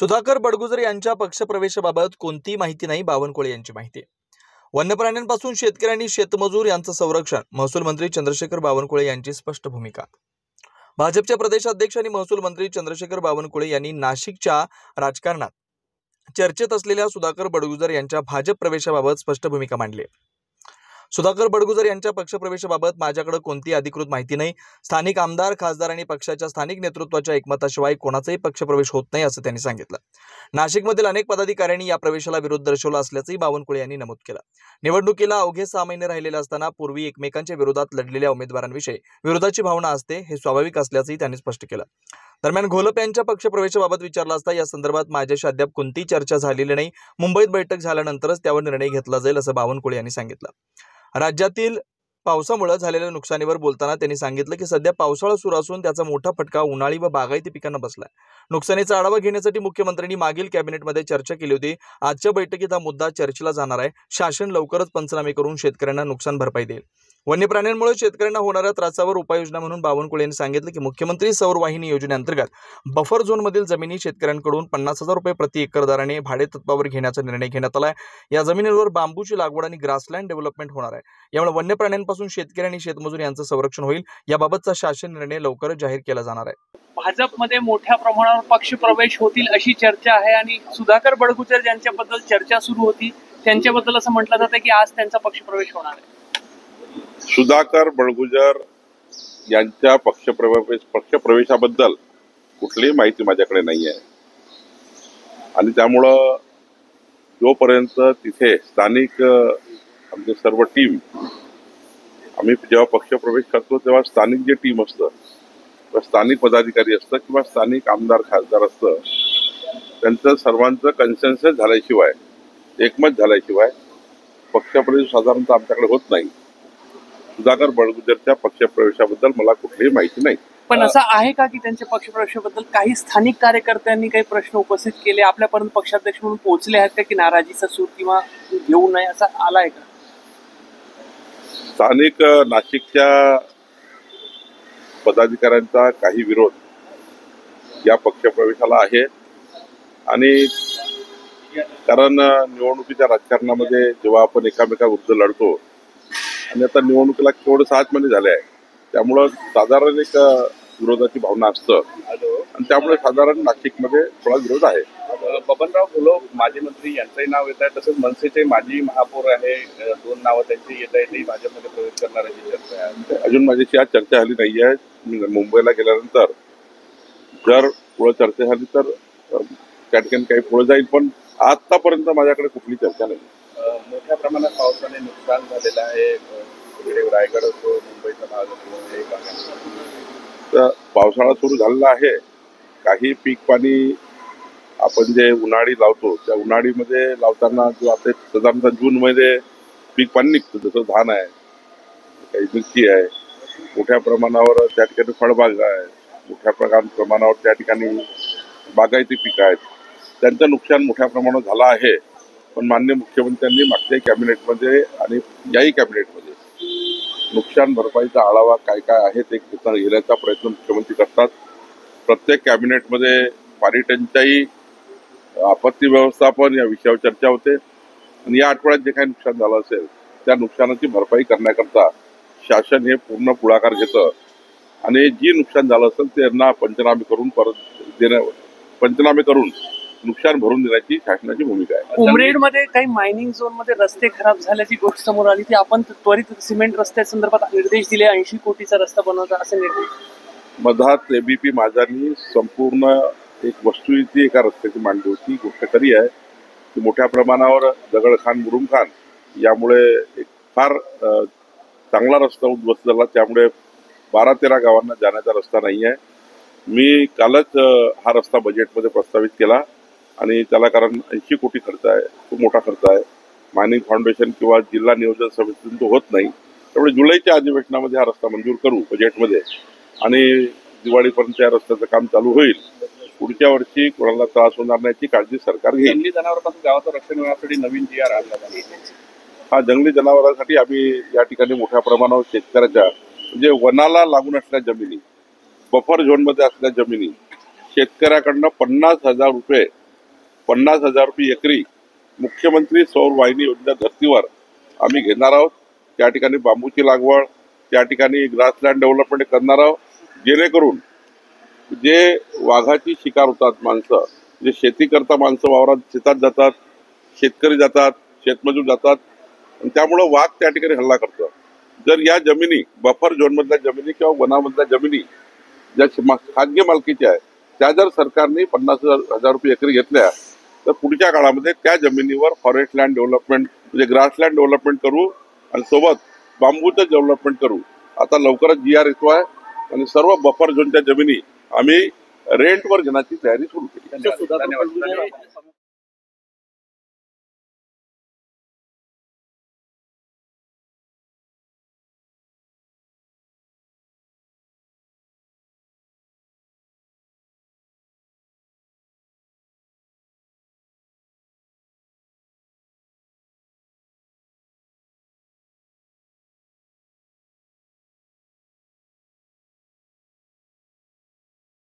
सुधाकर बडगुजर यांच्या पक्षप्रवेशाबाबत कोणतीही माहिती नाही, बावनकुळे यांची माहिती. वन्य प्राण्यांपासून शेतकऱ्यांनी शेतमजूर यांचं संरक्षण, महसूल मंत्री चंद्रशेखर बावनकुळे यांची स्पष्ट भूमिका. भाजपचे प्रदेशाध्यक्ष आणि महसूल मंत्री चंद्रशेखर बावनकुळे यांनी नाशिकच्या राजकारणात चर्चेत असलेल्या सुधाकर बडगुजर यांच्या भाजप प्रवेशाबाबत स्पष्ट भूमिका मांडली. सुधाकर बडगुजर यांच्या पक्षप्रवेशाबाबत माझ्याकडे कोणतीही अधिकृत माहिती नाही. स्थानिक आमदार, खासदार आणि पक्षाच्या स्थानिक नेतृत्वाच्या एकमताशिवाय कोणाचाही पक्षप्रवेश होत नाही, असं त्यांनी सांगितलं. नाशिकमधील अनेक पदाधिकाऱ्यांनी या प्रवेशाला विरोध दर्शवला असल्याचंही बावनकुळे यांनी नमूद केलं. निवडणुकीला अवघे 6 महिने राहिलेले असताना पूर्वी एकमेकांच्या विरोधात लढलेल्या उमेदवारांविषयी विरोधाची भावना असते, हे स्वाभाविक असल्याचंही त्यांनी स्पष्ट केलं. दरम्यान घोलप यांच्या पक्षप्रवेशाबाबत विचारलं असता या संदर्भात माझ्याशी अद्याप कोणतीही चर्चा झालेली नाही. मुंबईत बैठक झाल्यानंतरच त्यावर निर्णय घेतला जाईल, असं बावनकुळे यांनी सांगितलं. राज्यातील पावसामुळे झालेल्या नुकसानीवर बोलताना त्यांनी सांगितलं की सध्या पावसाळा सुरू असून त्याचा मोठा फटका उन्हाळी व बागायती पिकांना बसलाय. नुकसानीचा आढावा घेण्यासाठी मुख्यमंत्र्यांनी मागील कॅबिनेटमध्ये चर्चा केली होती. आजच्या बैठकीत हा मुद्दा चर्चेला जाणार आहे. शासन लवकरच पंचनामे करून शेतकऱ्यांना नुकसान भरपाई देईल. वन्य प्राण्यांमुळे शेतकऱ्यांना होणाऱ्या त्रासावर उपाययोजना म्हणून बावनकुळे यांनी सांगितलं की मुख्यमंत्री सौर वाहिनी योजनेअंतर्गत बफर झोनमधील जमिनी शेतकऱ्यांकडून 50,000 रुपये प्रति एकर दराने भाडे तत्वावर घेण्याचा निर्णय घेण्यात आलाय. या जमिनींवर बांबूची लागवड आणि ग्रासलँड डेव्हलपमेंट होणार आहे. यामुळे वन्य प्राण्यांपासून शेतकरी आणि शेतमजूर यांचं संरक्षण होईल. याबाबतचा शासन निर्णय लवकरच जाहीर केला जाणार आहे. भाजपमध्ये मोठ्या प्रमाणावर पक्षप्रवेश होतील अशी चर्चा आहे आणि सुधाकर बडगुजर यांच्याबद्दल चर्चा सुरू होती. त्यांच्याबद्दल असं म्हटलं जातं की आज त्यांचा पक्षप्रवेश होणार आहे. सुधाकर बडगुजर यांच्या पक्षप्रवेशाबद्दल कुठलीही माहिती माझ्याकडे नाही आहे आणि त्यामुळं जोपर्यंत तिथे स्थानिक आमचे सर्व टीम, आम्ही जेव्हा पक्षप्रवेश करतो तेव्हा स्थानिक जे टीम असतं किंवा स्थानिक पदाधिकारी असतं किंवा स्थानिक आमदार खासदार असतं, त्यांचं सर्वांचं कन्सेन्सस झाल्याशिवाय, एकमत झाल्याशिवाय पक्षप्रवेश साधारणतः आमच्याकडे होत नाही. सुधाकर बडगुजरच्या पक्षप्रवेशाबद्दल मला कुठलीही माहिती नाही. पण असं आहे का की त्यांच्या पक्षप्रवेशाबद्दल काही स्थानिक कार्यकर्त्यांनी काही प्रश्न उपस्थित केले, आपल्यापर्यंत पक्षाध्यक्ष म्हणून पोहोचले आहेत का की नाराजीचा सूर किंवा घेऊ नये असा आलाय का? स्थानिक नाशिकच्या पदाधिकाऱ्यांचा काही विरोध या पक्षप्रवेशाला आहे आणि कारण निवडणुकीच्या राजकारणामध्ये जेव्हा आपण एकामेकाविरुद्ध लढतो आणि आता निवडणुकीला केवळ 6 महिने झाले आहे, त्यामुळं साधारण एक विरोधाची भावना असतं आणि त्यामुळे साधारण नाशिकमध्ये थोडा विरोध आहे. बबनराव घोलप माजी मंत्री यांचंही नाव येत आहे, तसंच मनसेचे माजी महापौर आहे, 2 नावं त्यांची येत आहे, ते भाजपमध्ये प्रवेश करणाऱ्याची चर्चा आहे. अजून माझ्याशी आज चर्चा झाली नाही आहे. मी मुंबईला गेल्यानंतर जर पुढे चर्चा झाली तर त्या ठिकाणी काही पुढे जाईल, पण आतापर्यंत माझ्याकडे कुठली चर्चा नाही. मोठ्या प्रमाणात पावसाने नुकसान झालेलं आहे. रायगड असो, मुंबईचा भाग असो, तर पावसाळा सुरू झालेला आहे. काही पीक पाणी आपण जे उन्हाळी लावतो त्या उन्हाळीमध्ये लावताना जो आता साधारणतः जूनमध्ये पीक पाणी निघतं, जसं धान आहे, काही मिरची आहे, मोठ्या प्रमाणावर त्या ठिकाणी फळबाग आहे, मोठ्या प्रमाणावर त्या ठिकाणी बागायती पिकं आहेत, त्यांचं नुकसान मोठ्या प्रमाणात झालं आहे. पण माननीय मुख्यमंत्र्यांनी मागच्या कॅबिनेटमध्ये आणि याही कॅबिनेटमध्ये नुकसान भरपाईचा आढावा काय काय आहे ते घेण्याचा प्रयत्न मुख्यमंत्री करतात. प्रत्येक कॅबिनेटमध्ये पाणी टंचाई, आपत्ती व्यवस्थापन या विषयावर चर्चा होते आणि या आठवड्यात जे काही नुकसान झालं असेल त्या नुकसानाची भरपाई करण्याकरता शासन हे पूर्ण पुढाकार घेतं आणि जी नुकसान झालं असेल त्यांना पंचनामे करून नुकसान भरून देण्याची शासनाची भूमिका आहे. उमरेडमध्ये काही मायनिंग झोन मध्ये रस्ते खराब झाल्याची गोष्ट समोर आली, ती आपण त्वरित सिमेंट रस्त्या संदर्भात निर्देश दिले, 80 कोटीचा रस्ता बनवता असे निर्देश. मधात एबीपी माझानी संपूर्ण एक वस्तुस्थिती एका रस्त्याची मांडली होती. गोष्ट खरी आहे की मोठ्या प्रमाणावर दगडखान, मुरुमखान यामुळे एक फार चांगला रस्ता उद्ध्वस्त झाला. त्यामुळे 12-13 गावांना जाण्याचा रस्ता नाही आहे. मी कालच हा रस्ता बजेटमध्ये प्रस्तावित केला आणि त्याला कारण 80 कोटी खर्च आहे, खूप मोठा खर्च आहे. मायनिंग फाउंडेशन किंवा जिल्हा नियोजन समितीतून तो होत नाही. त्यामुळे जुलैच्या अधिवेशनामध्ये हा रस्ता मंजूर करू बजेटमध्ये आणि दिवाळीपर्यंत या रस्त्याचं काम चालू होईल. पुढच्या वर्षी कोणाला त्रास होणार नाही याची काळजी सरकार घेईल. जंगली जनावरांपासून गावाचं रक्षण होण्यासाठी नवीन GR आणला आहे. हा जंगली जनावरांसाठी आम्ही या ठिकाणी मोठ्या प्रमाणावर शेतकऱ्याच्या म्हणजे वनाला लागून असलेल्या जमिनी, बफर झोनमध्ये असलेल्या जमिनी शेतकऱ्याकडनं 50,000 रुपये 50,000 रुपये एकरी मुख्यमंत्री सौर वाहिनी योजना धर्तीवर आम्ही घेणार आहोत. त्या ठिकाणी बांबूची लागवड, त्या ठिकाणी ग्रासलँड डेव्हलपमेंट करणार आहोत, जेणेकरून जे वाघाची शिकार होतात माणसं, जे शेती करता माणसं वावरात शेतात जातात, शेतकरी जातात, शेतमजूर जातात आणि त्यामुळं वाघ त्या ठिकाणी हल्ला करतं. जर या जमिनी बफर झोनमधल्या जमिनी किंवा वनामधल्या जमिनी ज्या खाजगी मालकीच्या आहेत त्या जर सरकारने 50,000 रुपये एकरी घेतल्या तर पुढच्या काळामध्ये त्या जमिनीवर फॉरेस्ट लँड डेव्हलपमेंट म्हणजे ग्रासलँड डेव्हलपमेंट करू आणि सोबत बांबूचं डेव्हलपमेंट करू. आता लवकरच GR येतो आहे आणि सर्व बफर झोनच्या जमिनी आम्ही रेंटवर घेण्याची तयारी सुरू केली. धन्यवाद.